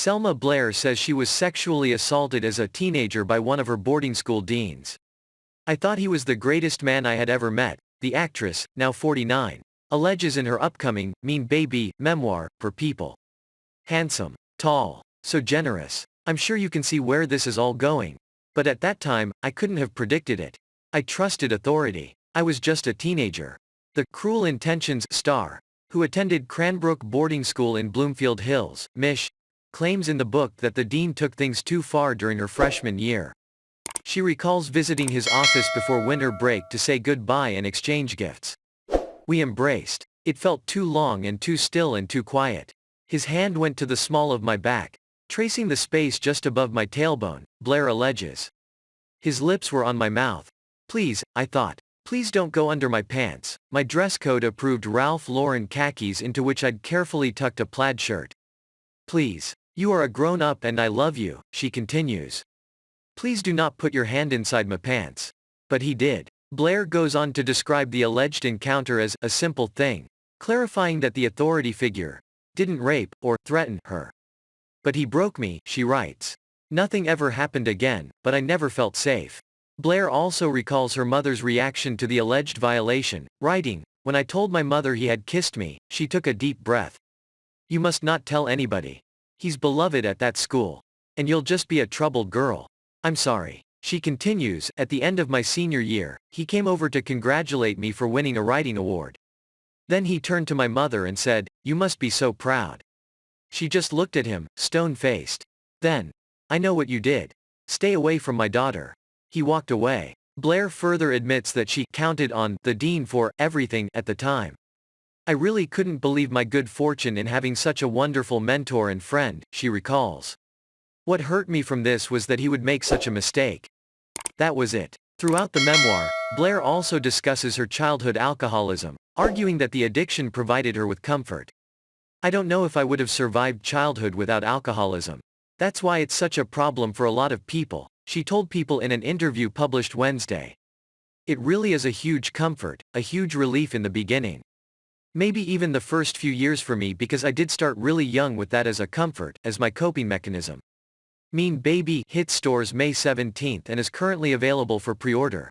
Selma Blair says she was sexually assaulted as a teenager by one of her boarding school deans. I thought he was the greatest man I had ever met, the actress, now 49, alleges in her upcoming, Mean Baby, memoir, for People. Handsome. Tall. So generous. I'm sure you can see where this is all going. But at that time, I couldn't have predicted it. I trusted authority. I was just a teenager. The Cruel Intentions star, who attended Cranbrook Boarding School in Bloomfield Hills, Mich., claims in the book that the dean took things too far during her freshman year. She recalls visiting his office before winter break to say goodbye and exchange gifts. We embraced. It felt too long and too still and too quiet. His hand went to the small of my back, tracing the space just above my tailbone, Blair alleges. His lips were on my mouth. Please, I thought. Please don't go under my pants. My dress code approved Ralph Lauren khakis into which I'd carefully tucked a plaid shirt. Please. You are a grown-up and I love you, she continues. Please do not put your hand inside my pants. But he did. Blair goes on to describe the alleged encounter as a simple thing, clarifying that the authority figure didn't rape or threaten her. But he broke me, she writes. Nothing ever happened again, but I never felt safe. Blair also recalls her mother's reaction to the alleged violation, writing, When I told my mother he had kissed me, she took a deep breath. You must not tell anybody. He's beloved at that school. And you'll just be a troubled girl. I'm sorry. She continues, at the end of my senior year, he came over to congratulate me for winning a writing award. Then he turned to my mother and said, You must be so proud. She just looked at him, stone-faced. Then, I know what you did. Stay away from my daughter. He walked away. Blair further admits that she counted on the dean for everything at the time. I really couldn't believe my good fortune in having such a wonderful mentor and friend, she recalls. What hurt me from this was that he would make such a mistake. That was it. Throughout the memoir, Blair also discusses her childhood alcoholism, arguing that the addiction provided her with comfort. I don't know if I would have survived childhood without alcoholism. That's why it's such a problem for a lot of people, she told People in an interview published Wednesday. It really is a huge comfort, a huge relief in the beginning. Maybe even the first few years for me because I did start really young with that as a comfort, as my coping mechanism. Mean Baby hit stores May 17 and is currently available for pre-order.